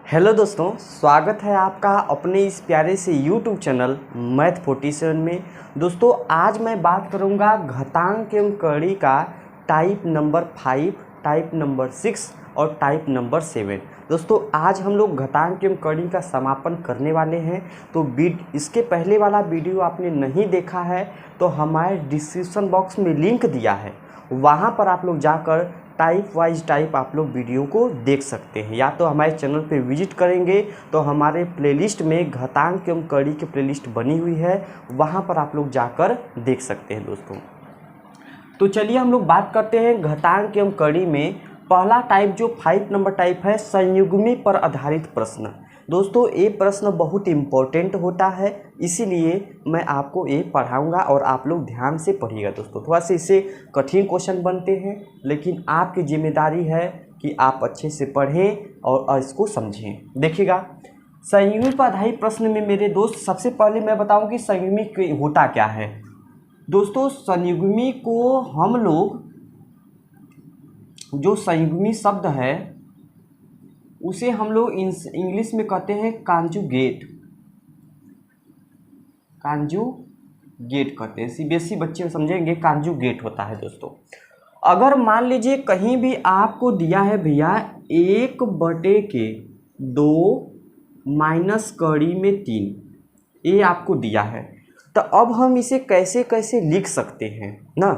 Hello दोस्तों, स्वागत है आपका अपने इस प्यारे से YouTube चैनल मैथ 47 में। दोस्तों आज मैं बात करूंगा घातांक एवं कड़ी का टाइप नंबर 5, टाइप नंबर 6 और टाइप नंबर 7। दोस्तों आज हम लोग घातांक एवं कड़ी का समापन करने वाले हैं। तो इसके पहले वाला वीडियो आपने नहीं देखा है तो हमारे डिस्क्रिप्शन बॉक्स में लिंक दिया है, वहाँ पर आप लोग जाकर टाइप वाइज टाइप आप लोग वीडियो को देख सकते हैं, या तो हमारे चैनल पे विजिट करेंगे तो हमारे प्लेलिस्ट में घातांक एवं कड़ी की प्लेलिस्ट बनी हुई है, वहाँ पर आप लोग जाकर देख सकते हैं। दोस्तों तो चलिए हम लोग बात करते हैं घातांक एवं कड़ी में। पहला टाइप जो 5 नंबर टाइप है, संयुग्मी पर आधारित प्रश्न। दोस्तों ये प्रश्न बहुत इम्पोर्टेंट होता है, इसीलिए मैं आपको ये पढ़ाऊंगा और आप लोग ध्यान से पढ़िएगा। दोस्तों थोड़ा सा इससे कठिन क्वेश्चन बनते हैं, लेकिन आपकी जिम्मेदारी है कि आप अच्छे से पढ़ें और इसको समझें। देखिएगा, संयुग्मी पर आधारित प्रश्न में मेरे दोस्त सबसे पहले मैं बताऊं कि संयुग्मी होता क्या है। दोस्तों संयुग्मी को हम लोग, जो संयुग्मी शब्द है उसे हम लोग इंग्लिश में कहते हैं कांजुगेट। कांजुगेट कहते हैं, सीबीएसई बच्चे समझेंगे कांजुगेट होता है। दोस्तों अगर मान लीजिए कहीं भी आपको दिया है भैया 1/2 माइनस कड़ी में 3, ये आपको दिया है, तो अब हम इसे कैसे कैसे लिख सकते हैं ना।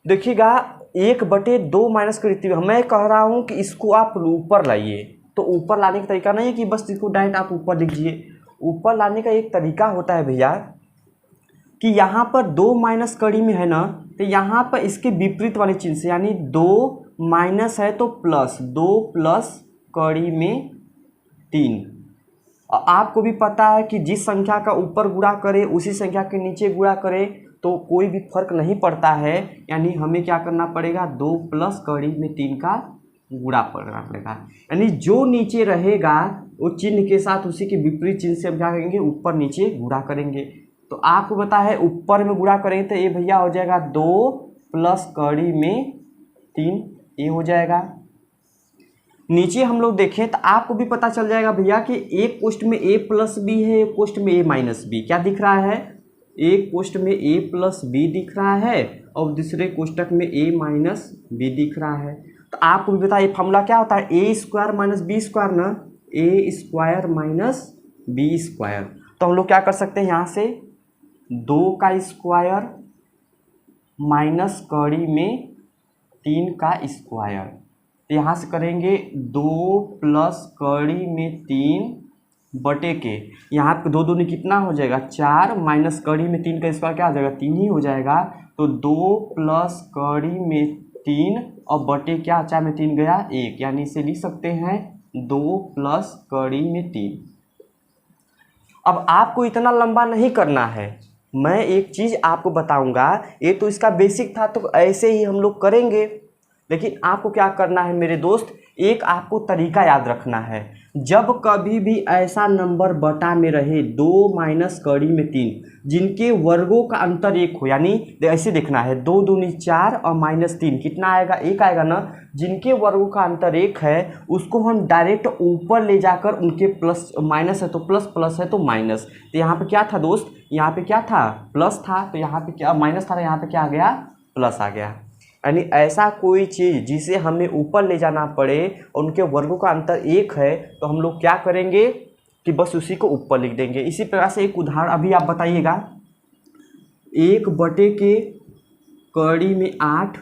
देखिएगा 1/2 माइनस कड़ी 3, मैं कह रहा हूँ कि इसको आप ऊपर लाइए। तो ऊपर लाने का तरीका नहीं है कि बस इसको डायरेक्ट आप ऊपर लिखिए। ऊपर लाने का एक तरीका होता है भैया कि यहाँ पर 2 माइनस कड़ी में है ना, तो यहाँ पर इसके विपरीत वाले चिन्ह से, यानी 2 माइनस है तो प्लस, 2 प्लस कड़ी में 3। और आपको भी पता है कि जिस संख्या का ऊपर गुणा करे उसी संख्या के नीचे गुणा करे तो कोई भी फर्क नहीं पड़ता है, यानी हमें क्या करना पड़ेगा, 2 प्लस कड़ी में 3 का गुणा करना पड़ेगा। यानी जो नीचे रहेगा वो चिन्ह के साथ उसी के विपरीत चिन्ह से हम क्या करेंगे, ऊपर नीचे गुणा करेंगे। तो आपको पता है ऊपर में गुणा करेंगे तो ये भैया हो जाएगा 2 प्लस कड़ी में 3, ये हो जाएगा। नीचे हम लोग देखें तो आपको भी पता चल जाएगा भैया कि एक कोष्ठ में a प्लस बी है, एक कोष्ठ में a माइनस बी। क्या दिख रहा है, एक कोष्ठ में a प्लस बी दिख रहा है और दूसरे कोष्ठक में a माइनस बी दिख रहा है। तो आपको भी बताइए फॉर्मूला क्या होता है, a square minus b square ना, a square minus b square. तो हम लोग क्या कर सकते हैं, यहाँ से 2 का स्क्वायर माइनस कड़ी में 3 का स्क्वायर, तो यहाँ से करेंगे 2 प्लस कड़ी में 3 बटे के, यहाँ पे 2 दूनी कितना हो जाएगा 4, माइनस कड़ी में 3 का स्क्वायर क्या हो जाएगा 3 ही हो जाएगा। तो 2 प्लस कड़ी में 3 और बटे क्या, 4 में 3 गया 1, यानी इसे लिख सकते हैं 2 प्लस कड़ी में 3। अब आपको इतना लंबा नहीं करना है, मैं एक चीज़ आपको बताऊंगा, ये तो इसका बेसिक था तो ऐसे ही हम लोग करेंगे, लेकिन आपको क्या करना है मेरे दोस्त, एक आपको तरीका याद रखना है। जब कभी भी ऐसा नंबर बटा में रहे 2 माइनस कड़ी में 3 जिनके वर्गों का अंतर 1 हो, यानी ऐसे देखना है 2 दूनी 4 और माइनस 3 कितना आएगा, 1 आएगा ना। जिनके वर्गों का अंतर 1 है उसको हम डायरेक्ट ऊपर ले जाकर उनके प्लस, माइनस है तो प्लस, प्लस है तो माइनस। तो यहाँ पे क्या था दोस्त, यहाँ पे क्या था, प्लस था, तो यहाँ पे क्या माइनस था, यहाँ पे क्या आ गया, प्लस आ गया। यानी ऐसा कोई चीज़ जिसे हमें ऊपर ले जाना पड़े और उनके वर्गों का अंतर 1 है तो हम लोग क्या करेंगे कि बस उसी को ऊपर लिख देंगे। इसी प्रकार से एक उदाहरण अभी आप बताइएगा, 1 के कड़ी में 8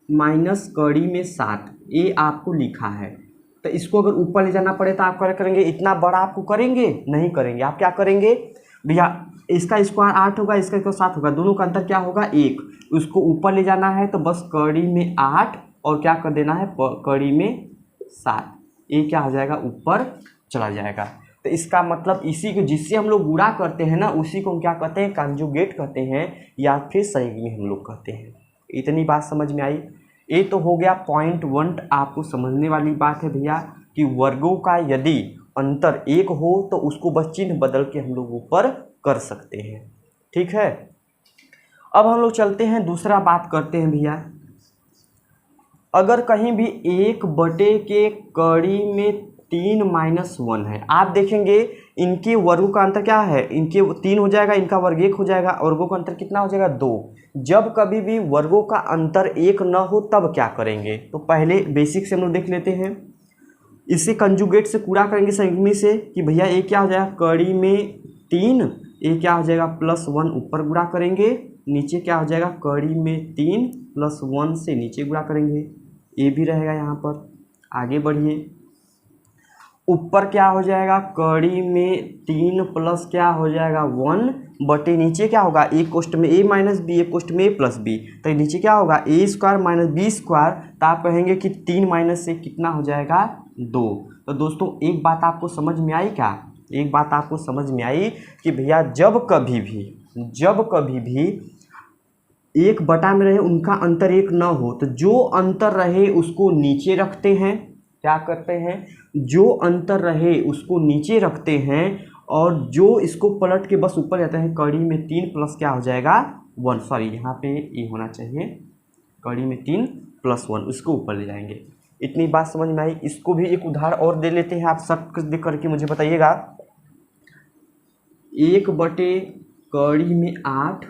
माइनस कड़ी में 7, ये आपको लिखा है। तो इसको अगर ऊपर ले जाना पड़े तो आप क्या करेंगे, इतना बड़ा आपको करेंगे नहीं करेंगे, आप क्या करेंगे भैया, इसका स्क्वायर 8 होगा, इसका स्क्वायर 7 होगा, दोनों का अंतर क्या होगा 1, उसको ऊपर ले जाना है तो बस कड़ी में 8 और क्या कर देना है कड़ी में 7, ये क्या हो जाएगा ऊपर चला जाएगा। तो इसका मतलब इसी को जिससे हम लोग गुणा करते हैं ना उसी को हम क्या कहते हैं, कांजुगेट कहते हैं या फिर संयुग्मी हम लोग कहते हैं। इतनी बात समझ में आई। ये तो हो गया पॉइंट 1, आपको समझने वाली बात है भैया कि वर्गों का यदि अंतर 1 हो तो उसको बस चिन्ह बदल के हम लोग ऊपर कर सकते हैं, ठीक है। अब हम लोग चलते हैं दूसरा बात करते हैं भैया, अगर कहीं भी 1 बटे के कड़ी में 3 माइनस 1 है। आप देखेंगे इनके वर्गों का अंतर क्या है, इनके 3 हो जाएगा, इनका वर्ग 1 हो जाएगा, वर्गों का अंतर कितना हो जाएगा 2। जब कभी भी वर्गों का अंतर 1 न हो तब क्या करेंगे, तो पहले बेसिक से हम लोग देख लेते हैं। इसे कंजुगेट से पूरा करेंगे संयुग्मी से कि भैया ये क्या हो जाएगा कड़ी में 3, ये क्या हो जाएगा +1 ऊपर गुणा करेंगे, नीचे क्या हो जाएगा कड़ी में 3 +1 से नीचे गुणा करेंगे, ये भी रहेगा यहाँ पर। आगे बढ़िए, ऊपर क्या हो जाएगा कड़ी में 3 प्लस क्या हो जाएगा 1 बटे नीचे क्या होगा ए कोष्ट में a माइनस बी, एक कोष्ट में a प्लस बी, तो नीचे क्या होगा a square minus b square. तो आप कहेंगे कि 3 माइनस से कितना हो जाएगा 2। तो दोस्तों एक बात आपको समझ में आई क्या, एक बात आपको समझ में आई कि भैया जब कभी भी एक बटा में रहे उनका अंतर 1 न हो तो जो अंतर रहे उसको नीचे रखते हैं, क्या करते हैं, जो अंतर रहे उसको नीचे रखते हैं और जो इसको पलट के बस ऊपर जाते हैं। कड़ी में 3 प्लस क्या हो जाएगा 1, सॉरी यहाँ पे ये होना चाहिए, कड़ी में 3 + 1 उसको ऊपर ले जाएंगे। इतनी बात समझ में आई। इसको भी एक उदाहरण और दे लेते हैं, आप सब कुछ देख करके मुझे बताइएगा। 1 बटे कड़ी में 8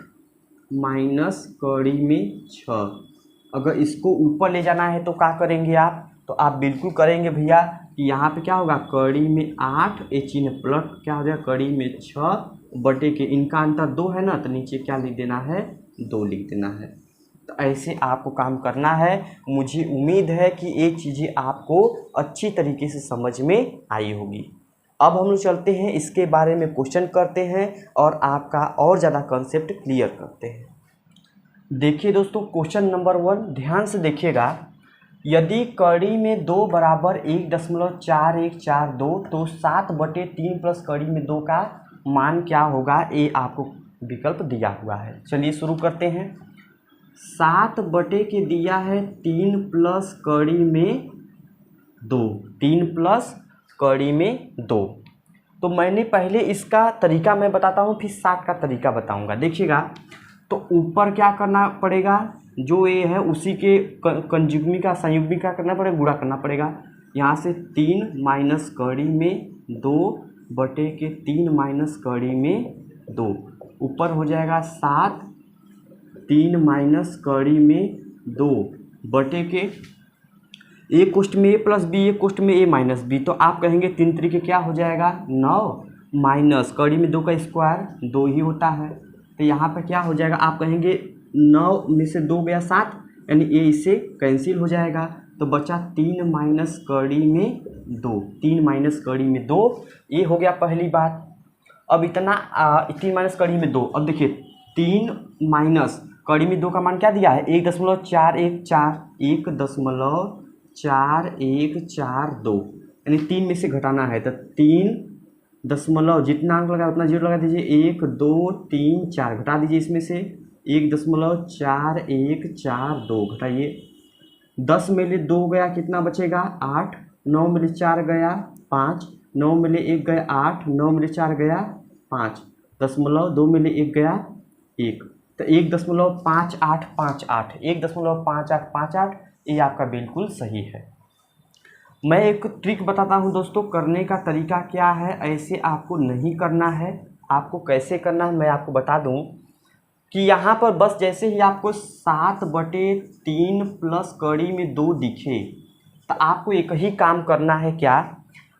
माइनस कड़ी में 6, अगर इसको ऊपर ले जाना है तो क्या करेंगे आप, तो आप बिल्कुल करेंगे भैया कि यहाँ पे क्या होगा कड़ी में 8 ये चिन्ह प्लट क्या हो जाएगा कड़ी में 6 बटे के, इनका अंतर 2 है ना, तो नीचे क्या लिख देना है 2 लिख देना है। तो ऐसे आपको काम करना है। मुझे उम्मीद है कि ये चीज़ें आपको अच्छी तरीके से समझ में आई होगी। अब हम लोग चलते हैं इसके बारे में क्वेश्चन करते हैं और आपका और ज़्यादा कॉन्सेप्ट क्लियर करते हैं। देखिए दोस्तों क्वेश्चन नंबर 1 ध्यान से देखिएगा। यदि कड़ी में 2 बराबर 1.4142 तो 7 बटे 3 प्लस कड़ी में 2 का मान क्या होगा, ये आपको विकल्प दिया हुआ है। चलिए शुरू करते हैं। 7 बटे के दिया है 3 प्लस कड़ी में 2, 3 प्लस कड़ी में 2। तो मैंने पहले इसका तरीका मैं बताता हूँ, फिर 7 का तरीका बताऊँगा। देखिएगा तो ऊपर क्या करना पड़ेगा, जो ये है उसी के कंजुग्मी का संयुग्मी का करना पड़ेगा, गुणा करना पड़ेगा। यहाँ से 3 माइनस कड़ी में 2 बटे के 3 माइनस कड़ी में 2, ऊपर हो जाएगा 7 3 माइनस कड़ी में 2 बटे के एक कोष्ठ में a प्लस बी, एक कोष्ठ में a माइनस बी। तो आप कहेंगे 3 तरीके क्या हो जाएगा 9 माइनस कड़ी में 2 का स्क्वायर 2 ही होता है। तो यहाँ पर क्या हो जाएगा, आप कहेंगे 9 में से 2 गया 7, यानी ये इससे कैंसिल हो जाएगा। तो बचा 3 माइनस कड़ी में 2, 3 माइनस कड़ी में 2, ये हो गया पहली बात। अब इतना 3 माइनस कड़ी में 2, अब देखिए 3 माइनस कड़ी में 2 का मान क्या दिया है 1.414, 1.4142, यानी 3 में से घटाना है तो 3 दशमलव जितना अंक लगा उतना जीरो लगा दीजिए, 1 2 3 4 घटा दीजिए, इसमें से 1.4142 घटाइए, 10 में ले 2 गया कितना बचेगा 8, 9 में ले 4 गया 5, 9 में ले 1 गया 8, 9 में ले 4 गया 5, 0.2 में ले 1 गया 1, तो 1.5858, 1.5858 ये आपका बिल्कुल सही है। मैं एक ट्रिक बताता हूं दोस्तों, करने का तरीका क्या है, ऐसे आपको नहीं करना है। आपको कैसे करना है मैं आपको बता दूं कि यहाँ पर बस जैसे ही आपको 7 बटे 3 प्लस कड़ी में 2 दिखे तो आपको एक ही काम करना है, क्या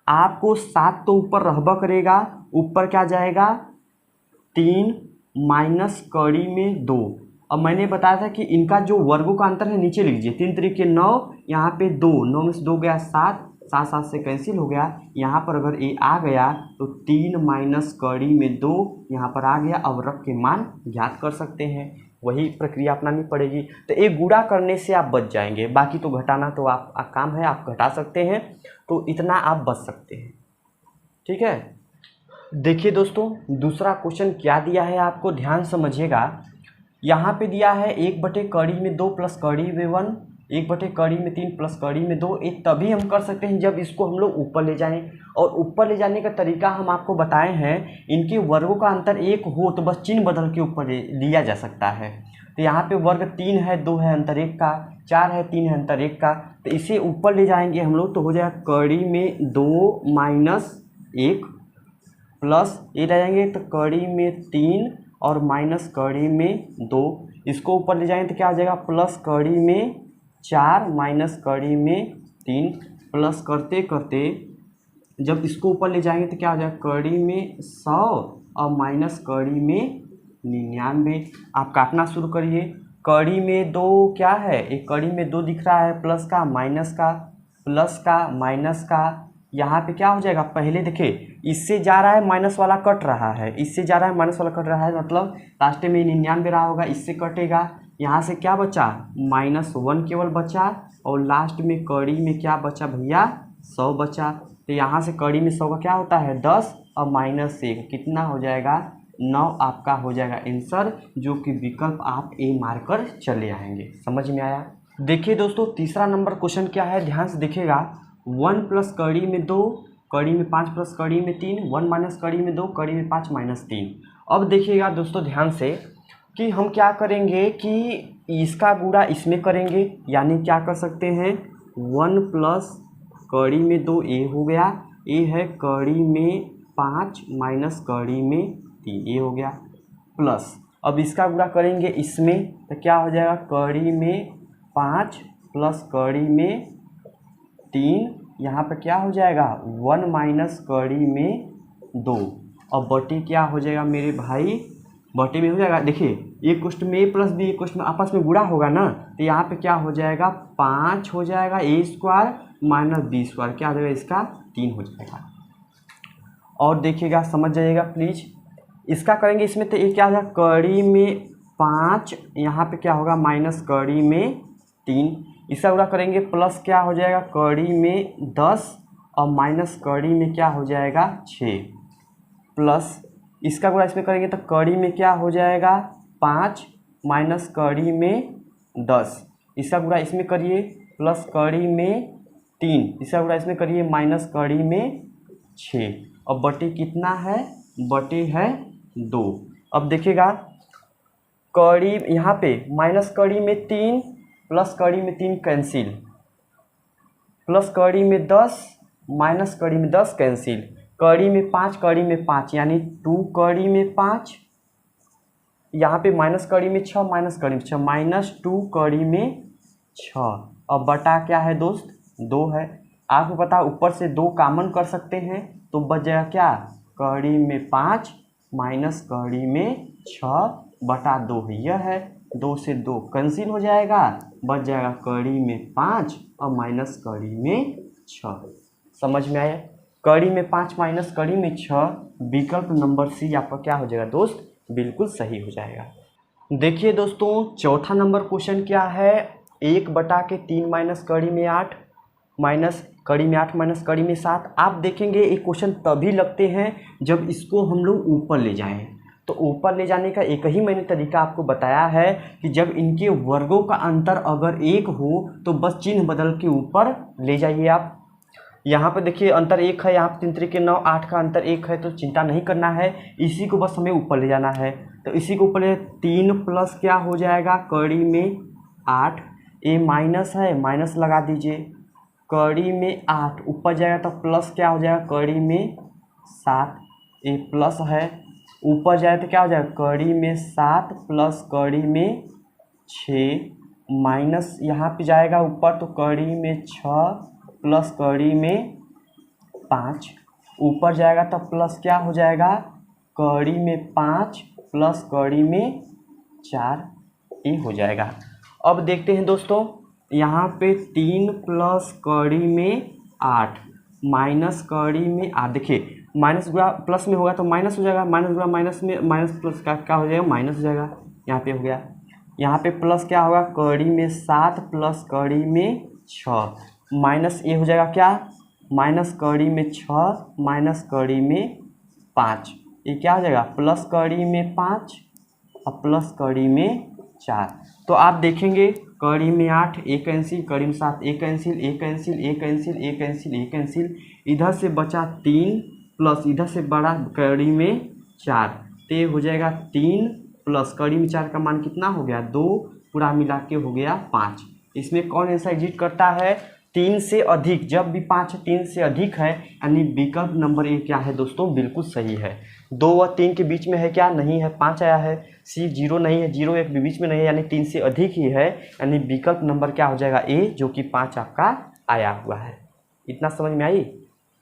आपको 7 तो ऊपर रहबा करेगा, ऊपर क्या जाएगा 3 माइनस कड़ी में 2। अब मैंने बताया था कि इनका जो वर्गों का अंतर है नीचे लिख लीजिए, 3 तरीके 9, यहाँ पे 2, 9 में से 2 गया 7, 7 7 से कैंसिल हो गया। यहाँ पर अगर ए आ गया तो 3 माइनस कड़ी में 2 यहाँ पर आ गया। अब रख के मान ज्ञात कर सकते हैं, वही प्रक्रिया अपनानी पड़ेगी। तो एक गुणा करने से आप बच जाएंगे, बाकी तो घटाना तो आप काम है, आप घटा सकते हैं, तो इतना आप बच सकते हैं। ठीक है, देखिए दोस्तों दूसरा क्वेश्चन क्या दिया है आपको, ध्यान समझिएगा। यहाँ पे दिया है 1 बटे कड़ी में 2 प्लस कड़ी में 1, 1 बटे कड़ी में 3 प्लस कड़ी में 2। ये तभी हम कर सकते हैं जब इसको हम लोग ऊपर ले जाएं, और ऊपर ले जाने का तरीका हम आपको बताए हैं। इनके वर्गों का अंतर 1 हो तो बस चिन्ह बदल के ऊपर लिया जा सकता है। तो यहाँ पे वर्ग 3 है, 2 है, अंतर 1 का, 4 है, 3 है, अंतर 1 का। तो इसे ऊपर ले जाएंगे हम लोग तो हो जाएगा कड़ी में 2 माइनस 1 प्लस ये रह जाएंगे तो कड़ी में 3 और माइनस कड़ी में 2। इसको ऊपर ले जाएंगे तो क्या हो जाएगा प्लस कड़ी में 4 माइनस कड़ी में 3 प्लस करते करते जब इसको ऊपर ले जाएंगे तो क्या हो जाएगा कड़ी में 100 और माइनस कड़ी में 99। आप काटना शुरू करिए। कड़ी में 2 क्या है, एक कड़ी में 2 दिख रहा है, प्लस का माइनस का, प्लस का माइनस का। यहाँ पे क्या हो जाएगा, पहले देखिए इससे जा रहा है माइनस वाला कट रहा है, इससे जा रहा है माइनस वाला कट रहा है, मतलब लास्ट में 99 रहा होगा, इससे कटेगा। यहाँ से क्या बचा, -1 केवल बचा और लास्ट में कड़ी में क्या बचा भैया 100 बचा। तो यहाँ से कड़ी में 100 का क्या होता है 10 और -1 कितना हो जाएगा 9 आपका हो जाएगा आंसर, जो कि विकल्प आप ए मारकर चले आएंगे। समझ में आया। देखिए दोस्तों तीसरा नंबर क्वेश्चन क्या है, ध्यान से देखिएगा। 1 प्लस कड़ी में 2, कड़ी में 5 प्लस कड़ी में 3, 1 माइनस कड़ी में 2, कड़ी में 5 माइनस 3। अब देखिएगा दोस्तों ध्यान से कि हम क्या करेंगे कि इसका गुणा इसमें करेंगे, यानी क्या कर सकते हैं 1 प्लस कड़ी में 2 ए हो गया, ए है कड़ी में 5 माइनस कड़ी में 3 ए हो गया, प्लस अब इसका गुणा करेंगे इसमें तो क्या हो जाएगा कड़ी में 5 प्लस कड़ी में 3, यहाँ पे क्या हो जाएगा 1 माइनस कड़ी में 2। अब बटे क्या हो जाएगा मेरे भाई, बटे में हो जाएगा, देखिए एक क्वेश्चन में ए प्लस बी, एक क्वेश्चन में आपस में गुणा होगा ना, तो यहाँ पे क्या हो जाएगा 5 हो जाएगा ए स्क्वायर माइनस बी स्क्वायर, क्या हो जाएगा इसका 3 हो जाएगा। और देखिएगा समझ जाइएगा प्लीज, इसका करेंगे इसमें तो ये क्या हो जाएगा कड़ी में 5, यहाँ पे क्या होगा माइनस कड़ी में 3, इसका गुणा करेंगे प्लस क्या हो जाएगा कड़ी में 10 और माइनस कड़ी में क्या हो जाएगा 6, प्लस इसका गुणा इसमें करेंगे तो कड़ी में क्या हो जाएगा 5 माइनस कड़ी में 10, इसका गुणा इसमें करिए प्लस कड़ी में 3, इसका गुणा इसमें करिए माइनस कड़ी में 6 और बटे कितना है, बटे है 2। अब देखिएगा कड़ी यहाँ पे माइनस कड़ी में 3 प्लस कड़ी में 3 कैंसिल, प्लस कड़ी में 10 माइनस कड़ी में 10 कैंसिल, कड़ी में 5 कड़ी में 5 यानी 2 कड़ी में 5, यहाँ पे माइनस कड़ी में 6 माइनस कड़ी में 6 -2 कड़ी में 6। अब बटा क्या है दोस्त 2 है, आपको पता ऊपर से 2 कॉमन कर सकते हैं तो बच जाएगा क्या कड़ी में 5 माइनस कड़ी में 6 बटा 2 यह है, 2 से 2 कैंसिल हो जाएगा, बच जाएगा कड़ी में 5 और माइनस कड़ी में 6। समझ में आया, कड़ी में 5 माइनस कड़ी में 6, विकल्प नंबर सी आपका क्या हो जाएगा दोस्त बिल्कुल सही हो जाएगा। देखिए दोस्तों चौथा नंबर क्वेश्चन क्या है, 1/3 माइनस कड़ी में 8 माइनस कड़ी में 8 माइनस कड़ी में 7। आप देखेंगे ये क्वेश्चन तभी लगते हैं जब इसको हम लोग ऊपर ले जाएं। तो ऊपर ले जाने का एक ही मैंने तरीका आपको बताया है कि जब इनके वर्गों का अंतर अगर 1 हो तो बस चिन्ह बदल के ऊपर ले जाइए आप। यहाँ पर देखिए अंतर 1 है, यहाँ पर 3 3 के 9 8 का अंतर 1 है, तो चिंता नहीं करना है, इसी को बस हमें ऊपर ले जाना है। तो इसी को ऊपर ले 3 प्लस क्या हो जाएगा कड़ी में 8, ए माइनस है माइनस लगा दीजिए, कड़ी में 8 ऊपर जाएगा तो प्लस क्या हो जाएगा कड़ी में 7, ए प्लस है ऊपर जाए तो क्या हो जाएगा कड़ी में 7 प्लस कड़ी में 6 माइनस यहाँ पे जाएगा ऊपर तो कड़ी में 6 प्लस कड़ी में 5 ऊपर जाएगा तो प्लस क्या हो जाएगा कड़ी में 5 प्लस कड़ी में 4 ये हो जाएगा। अब देखते हैं दोस्तों यहाँ पे 3 प्लस कड़ी में 8 माइनस कड़ी में 8, देखिए माइनस गुणा प्लस में होगा तो माइनस हो जाएगा, माइनस गुणा माइनस में माइनस प्लस का क्या हो जाएगा माइनस हो जाएगा, यहाँ पे हो गया। यहाँ पे प्लस क्या होगा कड़ी में 7 प्लस कड़ी में 6 माइनस ये हो जाएगा क्या माइनस कड़ी में 6 माइनस कड़ी में 5, ये क्या हो जाएगा प्लस कड़ी में 5 और प्लस कड़ी में 4। तो आप देखेंगे कड़ी में 8 एक कैंसिल, कड़ी में 7 एक कैंसिल, एक कैंसिल, एक कैंसिल, एक कैंसिल, एक कैंसिल, इधर से बचा 3 प्लस इधर से बड़ा कड़ी में 4, तो ये हो जाएगा 3 प्लस कड़ी में 4 का मान कितना हो गया 2 पूरा मिला के हो गया 5, इसमें कौन आंसर एग्जिस्ट करता है? 3 से अधिक, जब भी 5 3 से अधिक है यानी विकल्प नंबर ए क्या है दोस्तों? बिल्कुल सही है। 2 व 3 के बीच में है क्या? नहीं है, 5 आया है। सी 0 नहीं है, 0 1 भी बीच में नहीं है, यानी 3 से अधिक ही है, यानी विकल्प नंबर क्या हो जाएगा? ए, जो कि 5 आपका आया हुआ है। इतना समझ में आई?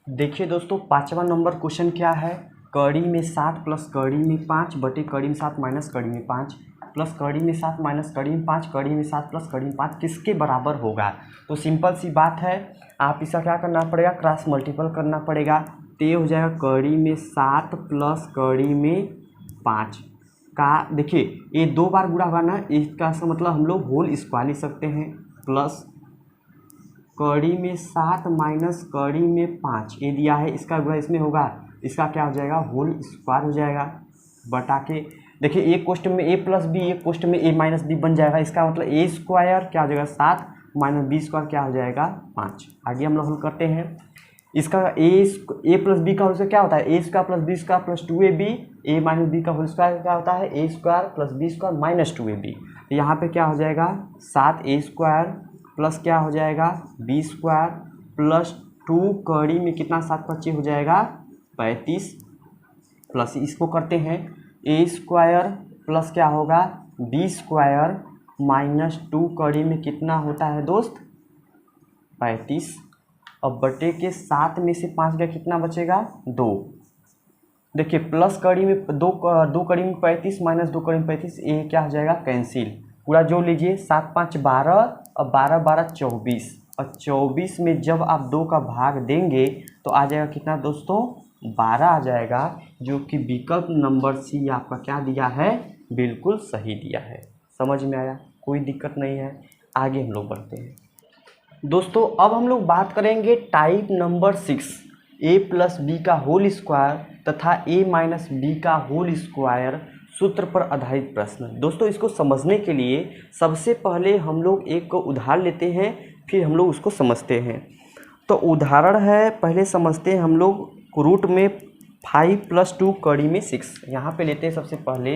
देखिए दोस्तों 5वां नंबर क्वेश्चन क्या है? कड़ी में 7 प्लस कड़ी में 5 बटे कड़ी में 7 माइनस कड़ी में 5 प्लस कड़ी में 7 माइनस कड़ी में 5 कड़ी में 7 प्लस कड़ी में 5 किसके बराबर होगा? तो सिंपल सी बात है, आप इसका क्या करना पड़ेगा? क्रॉस मल्टीपल करना पड़ेगा। तो ये हो जाएगा कड़ी में 7 प्लस कड़ी में 5 का, देखिए ये 2 बार गुणा होगा ना, इसका मतलब हम लोग होल स्क्वायर लिख सकते हैं। प्लस कड़ी में 7 माइनस कड़ी में 5 ये दिया है, इसका गुणा इसमें होगा, इसका क्या हो जाएगा? होल स्क्वायर हो जाएगा। बटा के देखिए एक क्वेश्चन में a प्लस बी, एक क्वेश्चन में a माइनस बी बन जाएगा, इसका मतलब a स्क्वायर क्या हो जाएगा? 7 माइनस बी स्क्वायर क्या हो जाएगा? 5। आगे हम लोग हल करते हैं। इसका a प्लस बी का होल स्क्वायर क्या होता है? a square plus B square plus 2ab, a minus b का होल स्क्वायर क्या होता है? a square plus B square minus 2ab। यहाँ पे क्या हो जाएगा? 7a स्क्वायर प्लस क्या हो जाएगा? बी स्क्वायर प्लस 2 कड़ी में कितना 7 25 हो जाएगा? 35 प्लस इसको करते हैं ए स्क्वायर प्लस क्या होगा? बी स्क्वायर माइनस 2 कड़ी में कितना होता है दोस्त? 35। अब बटे के 7 में से 5 का कितना बचेगा? 2। देखिए प्लस कड़ी में 2 कड़ी में 35 माइनस 2 कड़ी में 35, ये क्या हो जाएगा? कैंसिल। पूरा जोड़ लीजिए, 7 5 12 और 12 12 24, और 24 में जब आप 2 का भाग देंगे तो आ जाएगा कितना दोस्तों? 12 आ जाएगा, जो कि विकल्प नंबर सी आपका क्या दिया है? बिल्कुल सही दिया है। समझ में आया? कोई दिक्कत नहीं है। आगे हम लोग बढ़ते हैं दोस्तों। अब हम लोग बात करेंगे type number 6, a plus b का होल स्क्वायर तथा a माइनस बी का होल स्क्वायर सूत्र पर आधारित प्रश्न। दोस्तों इसको समझने के लिए सबसे पहले हम लोग एक को उदाहरण लेते हैं, फिर हम लोग उसको समझते हैं। तो उदाहरण है, पहले समझते हैं हम लोग। रूट में 5 प्लस 2 कड़ी में 6, यहाँ पे लेते हैं सबसे पहले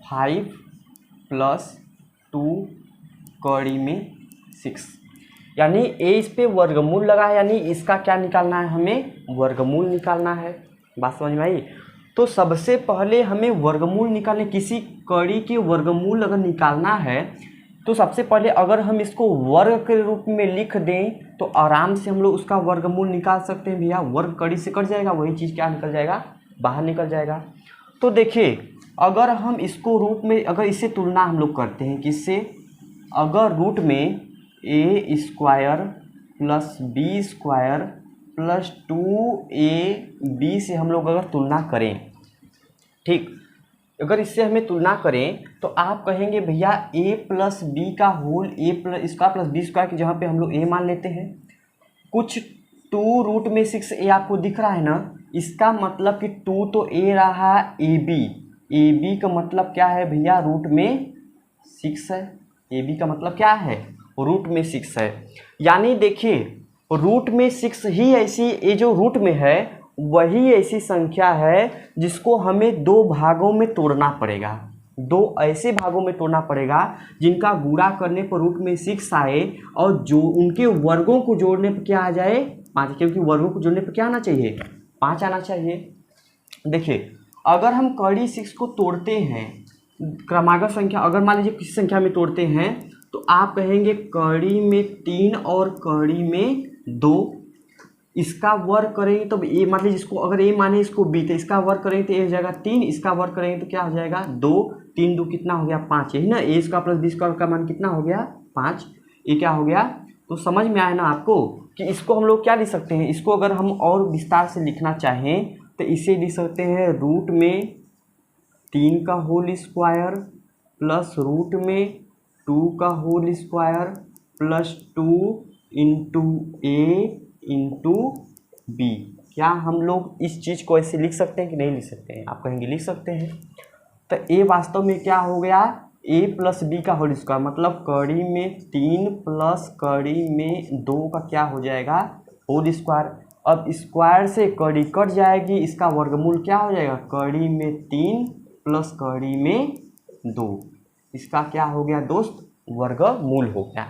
5 प्लस 2 कड़ी में 6, यानी ए इस पे वर्गमूल लगा है, यानी इसका क्या निकालना है? हमें वर्गमूल निकालना है। बात समझ में आई? तो सबसे पहले हमें वर्गमूल निकालने, किसी कड़ी के वर्गमूल अगर निकालना है तो सबसे पहले अगर हम इसको वर्ग के रूप में लिख दें तो आराम से हम लोग उसका वर्गमूल निकाल सकते हैं भैया। वर्ग कड़ी से कट जाएगा, वही चीज़ क्या निकल जाएगा? बाहर निकल जाएगा। तो देखिए अगर हम इसको रूप में, अगर इससे तुलना हम लोग करते हैं किससे? अगर रूट में A square plus B square plus 2ab से हम लोग अगर तुलना करें, ठीक, अगर इससे हमें तुलना करें तो आप कहेंगे भैया a प्लस बी का होल a प्लस इसका प्लस बी स्क्वायर की जगह पे हम लोग a मान लेते हैं। कुछ 2 रूट में 6a आपको दिख रहा है ना, इसका मतलब कि 2 तो a रहा ab का मतलब क्या है भैया? रूट में 6 है। ab का मतलब क्या है? रूट में 6 है। यानी देखिए रूट में 6 ही ऐसी, ये जो रूट में है वही ऐसी संख्या है जिसको हमें 2 भागों में तोड़ना पड़ेगा। 2 ऐसे भागों में तोड़ना पड़ेगा जिनका गुणा करने पर रूट में 6 आए और जो उनके वर्गों को जोड़ने पर क्या आ जाए? 5, क्योंकि वर्गों को जोड़ने पर क्या आना चाहिए? 5 आना चाहिए। देखिए अगर हम कड़ी 6 को तोड़ते हैं, क्रमागत संख्या अगर मान लीजिए किसी संख्या में तोड़ते हैं तो आप कहेंगे कड़ी में 3 और कड़ी में 2, इसका वर्ग करेंगे तो ए, मान लीजिए इसको अगर ए माने इसको बी, तो इसका वर्ग करेंगे तो ए हो जाएगा 3, इसका वर्ग करेंगे तो क्या हो जाएगा? 2, 3 2 कितना हो गया? 5, यही ना? ए इसका प्लस बी स्क्वायर का मान कितना हो गया? 5। ये क्या हो गया? तो समझ में आया ना आपको कि इसको हम लोग क्या लिख सकते हैं? इसको अगर हम और विस्तार से लिखना चाहें तो इसे लिख सकते हैं रूट में 3 का होल स्क्वायर प्लस रूट में 2 का होल स्क्वायर प्लस 2 इंटू ए इंटू बी। क्या हम लोग इस चीज़ को ऐसे लिख सकते हैं कि नहीं लिख सकते हैं? आप कहेंगे लिख सकते हैं। तो ए वास्तव में क्या हो गया? ए प्लस बी का होल स्क्वायर, मतलब कड़ी में 3 प्लस कड़ी में 2 का क्या हो जाएगा? Whole square. अब स्क्वायर से कड़ी कट जाएगी, इसका वर्गमूल क्या हो जाएगा? कड़ी में 3 प्लस कड़ी में 2। इसका क्या हो गया दोस्त, वर्गमूल हो गया।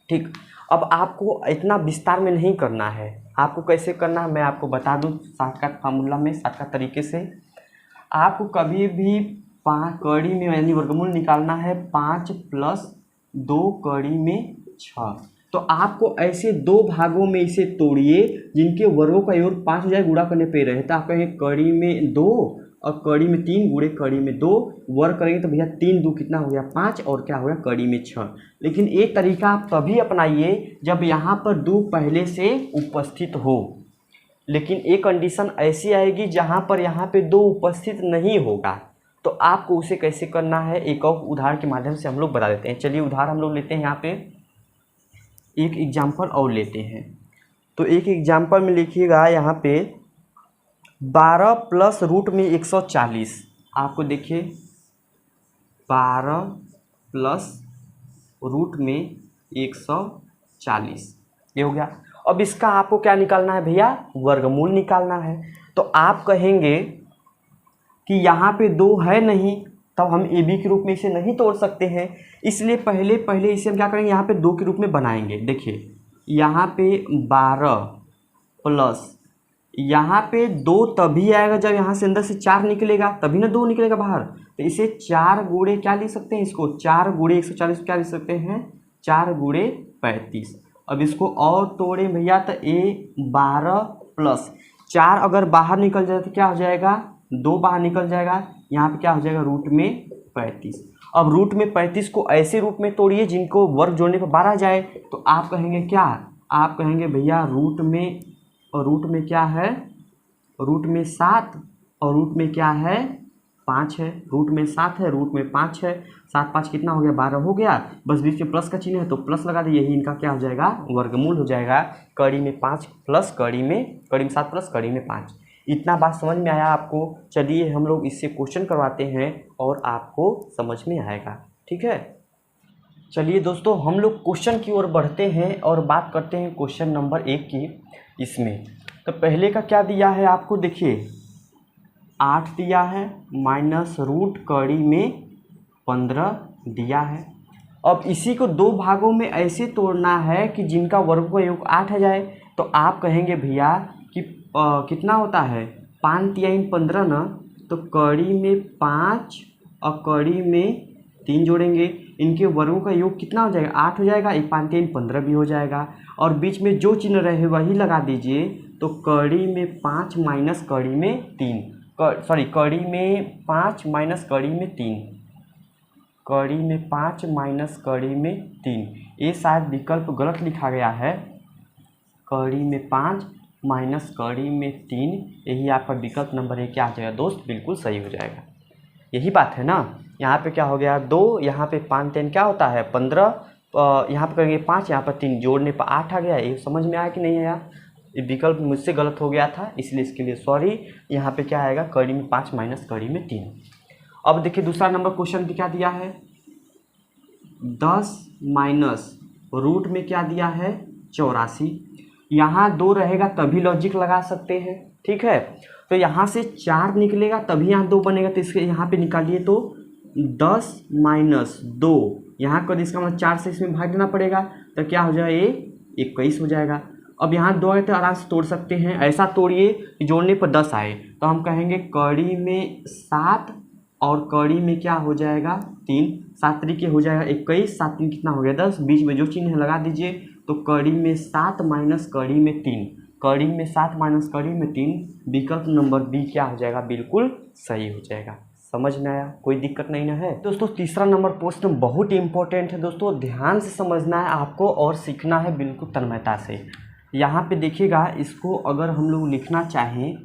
ठीक, अब आपको इतना विस्तार में नहीं करना है, आपको कैसे करना है मैं आपको बता दूं शॉर्टकट फार्मूला में, शॉर्टकट तरीके से। आपको कभी भी 5 कड़ी में यानी वर्गमूल निकालना है 5 + 2 कड़ी में 6। तो आपको ऐसे दो भागों में इसे तोड़िए जिनके वर्गों का योग 5 हो जाए, गुणा करने पे रहे। तो आप कहेंगे कड़ी में 2 और कड़ी में 3 गुणे कड़ी में 2, वर्ग करेंगे तो भैया 3 2 कितना हो गया 5 और क्या हो गया कड़ी में 6। लेकिन एक तरीका आप तभी अपनाइए जब यहाँ पर 2 पहले से उपस्थित हो, लेकिन एक कंडीशन ऐसी आएगी जहाँ पर यहाँ पे 2 उपस्थित नहीं होगा। तो आपको उसे कैसे करना है एक और उदाहरण के माध्यम से हम लोग बता देते हैं। चलिए उदाहरण हम लोग लेते हैं, यहाँ पे एक एग्जाम्पल और लेते हैं। तो एक एग्जाम्पल में लिखिएगा यहाँ पे 12 + रूट में 140। आपको देखिए 12 + रूट में 140 ये हो गया। अब इसका आपको क्या निकालना है भैया, वर्गमूल निकालना है। तो आप कहेंगे कि यहाँ पे 2 है नहीं, तब हम ए बी के रूप में इसे नहीं तोड़ सकते हैं, इसलिए पहले इसे हम क्या करेंगे यहाँ पे 2 के रूप में बनाएंगे। देखिए यहाँ पे 12 प्लस यहाँ पे 2 तभी आएगा जब यहाँ से अंदर से 4 निकलेगा, तभी ना 2 निकलेगा बाहर। तो इसे 4 गुणे क्या लिख सकते हैं, इसको 4 गुणे 140 क्या लिख सकते हैं, 4 गुणे 35। अब इसको और तोड़े भैया तो ए 12 प्लस 4 अगर बाहर निकल जाए तो क्या हो जाएगा, 2 बाहर निकल जाएगा, यहाँ पे क्या हो जाएगा रूट में 35। अब रूट में 35 को ऐसे रूप में तोड़िए जिनको वर्ग जोड़ने पर 12 जाए। तो आप कहेंगे क्या, आप कहेंगे भैया रूट में क्या है, रूट में 7 और रूट में क्या है 5 है। रूट में 7 है, रूट में 5 है, 7 5 कितना हो गया 12 हो गया। बस बीच में प्लस का चिन्ह है तो प्लस लगा दिए, यही इनका क्या हो जाएगा वर्गमूल हो जाएगा। कड़ी में 5 प्लस कड़ी में 7 प्लस कड़ी में 5। इतना बात समझ में आया आपको। चलिए हम लोग इससे क्वेश्चन करवाते हैं और आपको समझ में आएगा, ठीक है। चलिए दोस्तों हम लोग क्वेश्चन की ओर बढ़ते हैं और बात करते हैं क्वेश्चन नंबर 1 की। इसमें तो पहले का क्या दिया है आपको, देखिए 8 दिया है माइनस रूट कड़ी में 15 दिया है। अब इसी को 2 भागों में ऐसे तोड़ना है कि जिनका वर्ग का योग 8 आ जाए। तो आप कहेंगे भैया कि कितना होता है 5 3 15 ना, तो कड़ी में 5 और कड़ी में 3 जोड़ेंगे, इनके वर्गों का योग कितना हो जाएगा 8 हो जाएगा, 5 3 15 भी हो जाएगा। और बीच में जो चिन्ह रहे वही लगा दीजिए। तो कड़ी में 5 माइनस कड़ी में 3, कड़ी में 5 माइनस कड़ी में 3, कड़ी में 5 माइनस कड़ी में 3। ये शायद विकल्प गलत लिखा गया है, कड़ी में 5 माइनस कड़ी में 3, यही आपका विकल्प नंबर 1 क्या आ जाएगा दोस्त, बिल्कुल सही हो जाएगा। यही बात है ना। यहाँ पे क्या हो गया 2, यहाँ पे 5 3 क्या होता है 15, यहाँ पे करेंगे 5, यहाँ पर 3 जोड़ने पर 8 आ गया। ये समझ में आया कि नहीं आया, ये विकल्प मुझसे गलत हो गया था इसलिए इसके लिए सॉरी। यहाँ पे क्या आएगा कड़ी में 5 माइनस कड़ी में 3। अब देखिए दूसरा नंबर क्वेश्चन पे क्या दिया है 10 माइनस रूट में क्या दिया है 84। यहाँ 2 रहेगा तभी लॉजिक लगा सकते हैं, ठीक है। तो यहाँ से 4 निकलेगा तभी यहाँ 2 बनेगा, तो इसके यहाँ पे निकालिए तो 10 माइनस 2 यहाँ कर, इसका मतलब 4 से इसमें भाग देना पड़ेगा, तो क्या हो जाएगा ये 21 हो जाएगा। अब यहाँ 2 आए तो आराम से तोड़ सकते हैं, ऐसा तोड़िए कि जोड़ने पर 10 आए। तो हम कहेंगे कड़ी में 7 और कड़ी में क्या हो जाएगा 3, 7 तरीके हो जाएगा 21, 7 3 कितना हो गया 10, बीच में जो चिन्ह लगा दीजिए। तो कड़ी में 7 माइनस कड़ी में 3, कड़ी में 7 माइनस कड़ी में 3, विकल्प नंबर बी क्या हो जाएगा बिल्कुल सही हो जाएगा। समझ में आया, कोई दिक्कत नहीं ना है दोस्तों। तीसरा नंबर प्रश्न बहुत इंपॉर्टेंट है दोस्तों, ध्यान से समझना है आपको और सीखना है बिल्कुल तन्मयता से। यहाँ पे देखिएगा, इसको अगर हम लोग लिखना चाहें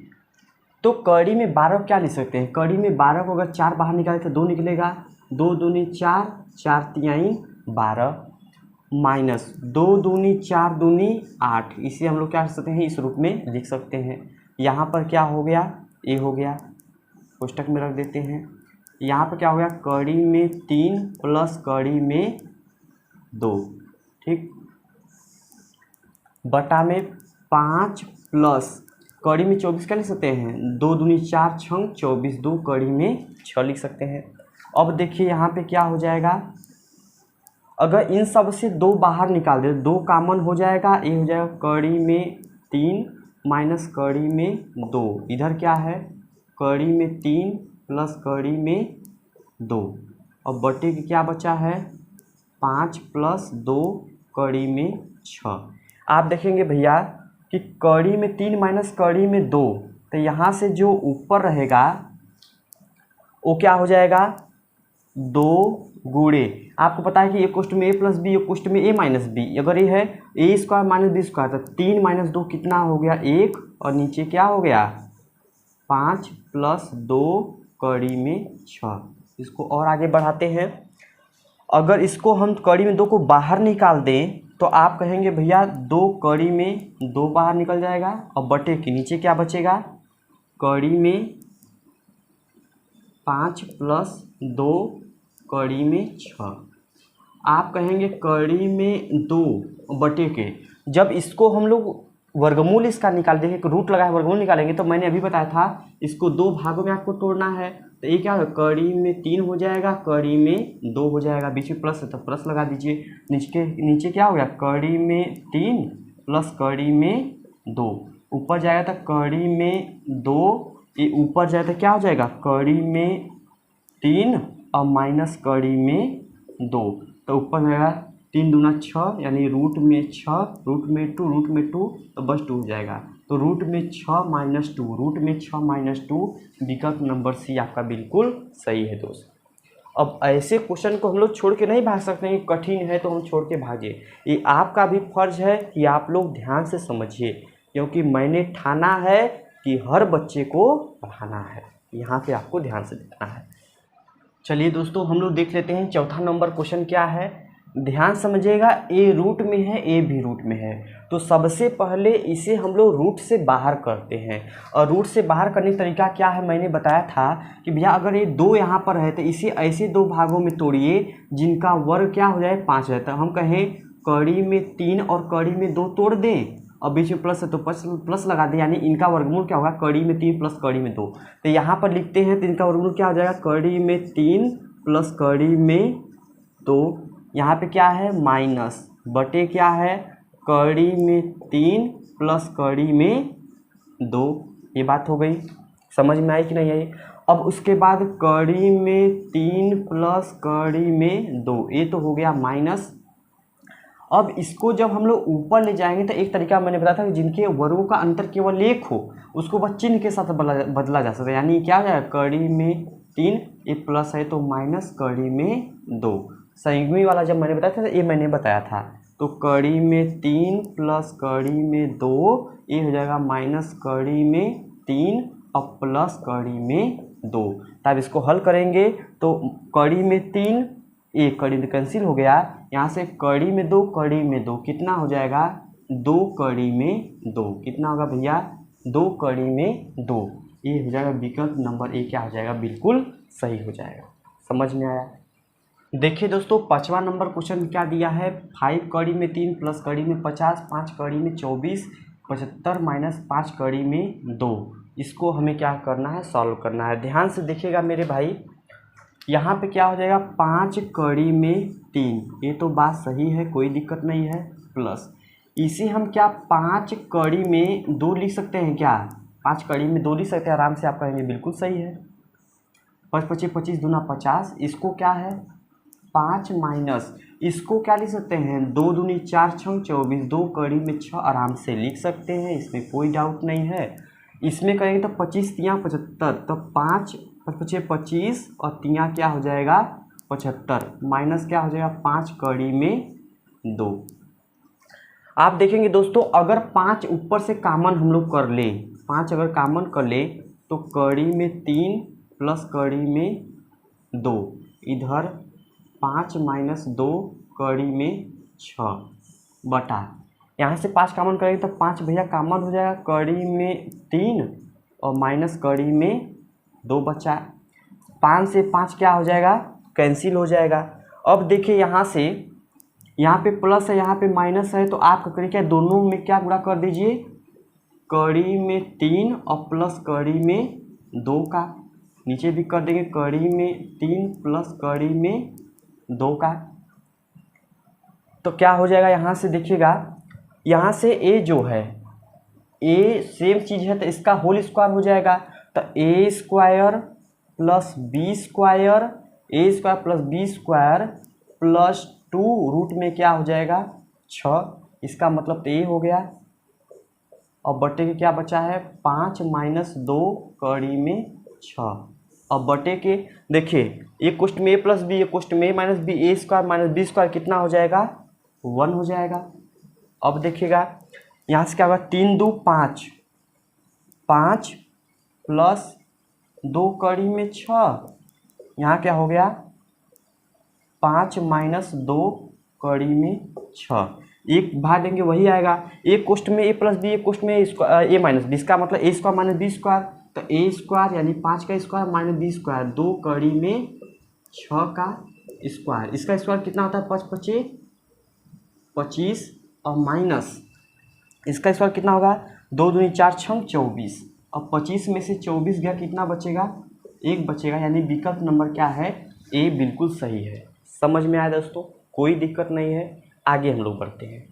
तो कड़ी में 12 क्या लिख सकते हैं, कड़ी में 12 को अगर 4 बाहर निकाले तो 2 निकलेगा, 2 दूनी 4, 4 तिहाई 12 माइनस 2 दूनी 4 दूनी 8। इसे हम लोग क्या कर सकते हैं इस रूप में लिख सकते हैं। यहाँ पर क्या हो गया ए हो गया, कोष्टक में रख देते हैं। यहाँ पर क्या हो गया कड़ी में 3 प्लस कड़ी में 2, ठीक, बटा में 5 प्लस कड़ी में 24 क्या लिख सकते हैं, 2 दूनी 4 छंग 24, 2 कड़ी में 6 लिख सकते हैं। अब देखिए यहाँ पे क्या हो जाएगा, अगर इन सब से 2 बाहर निकाल दे, 2 कॉमन हो जाएगा, ये हो जाएगा कड़ी में 3 माइनस कड़ी में 2, इधर क्या है कड़ी में 3 प्लस कड़ी में 2, और बटे के क्या बचा है 5 प्लस 2 कड़ी में 6। आप देखेंगे भैया कि कड़ी में 3 माइनस कड़ी में 2, तो यहाँ से जो ऊपर रहेगा वो क्या हो जाएगा 2 गुणे, आपको पता है कि ए कोष्ट में ए प्लस बी, ए कोष्ट में ए माइनस बी, अगर ये है ए स्क्वायर माइनस बी स्क्वायर, तो 3 माइनस 2 कितना हो गया 1, और नीचे क्या हो गया 5 प्लस 2 कड़ी में 6। इसको और आगे बढ़ाते हैं, अगर इसको हम कड़ी में 2 को बाहर निकाल दें तो आप कहेंगे भैया 2 कड़ी में 2 बाहर निकल जाएगा, और बटे के नीचे क्या बचेगा कड़ी में 5 प्लस 2 कड़ी में 6। आप कहेंगे कड़ी में 2 बटे के, जब इसको हम लोग वर्गमूल इसका निकाल देंगे, रूट लगा है वर्गमूल निकालेंगे, तो मैंने अभी बताया था इसको 2 भागों में आपको तोड़ना है, तो ये क्या होगा कड़ी में 3 हो जाएगा, कड़ी में 2 हो जाएगा, बीच में प्लस है तो प्लस लगा दीजिए, नीचे क्या हो गया कड़ी में 3 प्लस कड़ी में 2, ऊपर जाएगा तो कड़ी में 2, ये ऊपर जाए तो क्या हो जाएगा कड़ी में 3 और माइनस कड़ी में 2, तो ऊपर जाएगा 3 दूना 6, यानी रूट में 6, रूट में 2, रूट में 2, तो बस 2 हो जाएगा, तो रूट में 6 माइनस 2, रूट में 6 माइनस 2, विकल्प नंबर सी आपका बिल्कुल सही है दोस्त। अब ऐसे क्वेश्चन को हम लोग छोड़ के नहीं भाग सकते हैं, कठिन है तो हम छोड़ के भागे, ये आपका भी फर्ज है कि आप लोग ध्यान से समझिए, क्योंकि मैंने ठाना है कि हर बच्चे को पढ़ाना है, यहाँ पे आपको ध्यान से देखना है। चलिए दोस्तों हम लोग देख लेते हैं चौथा नंबर क्वेश्चन क्या है, ध्यान समझिएगा, ए रूट में है ए भी रूट में है, तो सबसे पहले इसे हम लोग रूट से बाहर करते हैं, और रूट से बाहर करने का तरीका क्या है मैंने बताया था कि भैया अगर ये 2 यहाँ पर है तो इसे ऐसे 2 भागों में तोड़िए जिनका वर्ग क्या हो जाए 5 रहता है, हम कहें कड़ी में 3 और कड़ी में 2 तोड़ दें, और बीच में प्लस है तो प्लस लगा दें, यानी इनका वर्गमूल क्या होगा कड़ी में 3 प्लस कड़ी में 2, तो यहाँ पर लिखते हैं तो इनका वर्गमूल क्या हो जाएगा कड़ी में 3 प्लस कड़ी में 2, यहाँ पे क्या है माइनस, बटे क्या है कड़ी में 3 प्लस कड़ी में 2, ये बात हो गई, समझ में आई कि नहीं आई। अब उसके बाद कड़ी में 3 प्लस कड़ी में 2, ये तो हो गया माइनस। अब इसको जब हम लोग ऊपर ले जाएंगे तो एक तरीका मैंने बताया था कि जिनके वर्गों का अंतर केवल 1 हो उसको बस चिन्ह के साथ बदला जा सकता है, यानी क्या हो जाएगा कड़ी में 3, ये प्लस है तो माइनस कड़ी में 2, संयुग्मी वाला जब मैंने बताया था ये मैंने बताया था, तो कड़ी में 3 प्लस कड़ी में 2, ये हो जाएगा माइनस कड़ी में 3 और प्लस कड़ी में 2। तब इसको हल करेंगे तो कड़ी में 3, एक कड़ी कैंसिल हो गया, यहाँ से कड़ी में 2 कड़ी में 2 कितना हो जाएगा 2 कड़ी में 2, कितना होगा भैया 2 कड़ी में 2, ये हो जाएगा विकल्प नंबर ए क्या हो जाएगा बिल्कुल सही हो जाएगा। समझ में आया। देखिए दोस्तों 5वां नंबर क्वेश्चन क्या दिया है, 5 कड़ी में 3 प्लस कड़ी में 50, 5 कड़ी में 24, 75 माइनस 5 कड़ी में 2, इसको हमें क्या करना है सॉल्व करना है। ध्यान से देखिएगा मेरे भाई, यहाँ पे क्या हो जाएगा 5 कड़ी में 3, ये तो बात सही है कोई दिक्कत नहीं है, प्लस इसे हम क्या 5 कड़ी में 2 लिख सकते हैं क्या, 5 कड़ी में 2 लिख सकते हैं आराम से, आप कहेंगे बिल्कुल सही है, 5 25 25 दूना 50, इसको क्या है 5 माइनस, इसको क्या लिख सकते हैं 2 दूनी 4 6 24, 2 कड़ी में 6 आराम से लिख सकते हैं, इसमें कोई डाउट नहीं है। इसमें करेंगे तो 25 तियाँ 75, तो 5 25 25 और तियाँ क्या हो जाएगा 75, माइनस क्या हो जाएगा 5 कड़ी में 2। आप देखेंगे दोस्तों अगर 5 ऊपर से कॉमन हम लोग कर ले, 5 अगर कॉमन कर ले तो कड़ी में 3 प्लस कड़ी में 2, इधर 5 माइनस 2 कड़ी में 6 बटा, यहाँ से 5 कॉमन करेंगे तो 5 भैया कॉमन हो जाएगा, कड़ी में 3 और माइनस कड़ी में 2 बचा, 5 से 5 क्या हो जाएगा कैंसिल हो जाएगा। अब देखिए यहाँ से यहाँ पे प्लस है यहाँ पे माइनस है, तो आप करिए क्या दोनों में क्या गुणा कर दीजिए, कड़ी में 3 और प्लस कड़ी में 2 का, नीचे भी कर देंगे कड़ी में 3 प्लस कड़ी में 2 का। तो क्या हो जाएगा यहाँ से देखिएगा, यहाँ से ए जो है ए सेम चीज़ है तो इसका होल स्क्वायर हो जाएगा। तो A square plus B square, A square plus B square plus 2 root में क्या हो जाएगा 6। इसका मतलब तो ए हो गया। और बटे के क्या बचा है 5 माइनस 2 कड़ी में 6। अब बटे के देखिए एक क्वेश्चन में ए प्लस बी, एक क्वेश्चन में ए माइनस बी, ए स्क्वायर माइनस बी स्क्वायर कितना हो जाएगा 1 हो जाएगा। अब देखिएगा यहाँ से क्या होगा 3 2 5, 5 प्लस 2 कड़ी में 6, यहाँ क्या हो गया 5 माइनस 2 कड़ी में 6। एक भाग देंगे वही आएगा। एक क्वेश्चन में ए प्लस बी, एक क्वेश्चन में ए माइनस बी, इसका मतलब ए स्क्वायर माइनस बी स्क्वायर। तो ए स्क्वायर यानी 5 का स्क्वायर माइनस बी स्क्वायर, 2 कड़ी में 6 का स्क्वायर। इसका स्क्वायर कितना होता है 5 5 25 और माइनस इसका स्क्वायर कितना होगा 2 दूनी 4 6 24। अब 25 में से 24 गया कितना बचेगा 1 बचेगा, यानी विकल्प नंबर क्या है ए बिल्कुल सही है। समझ में आया दोस्तों, कोई दिक्कत नहीं है। आगे हम लोग बढ़ते हैं।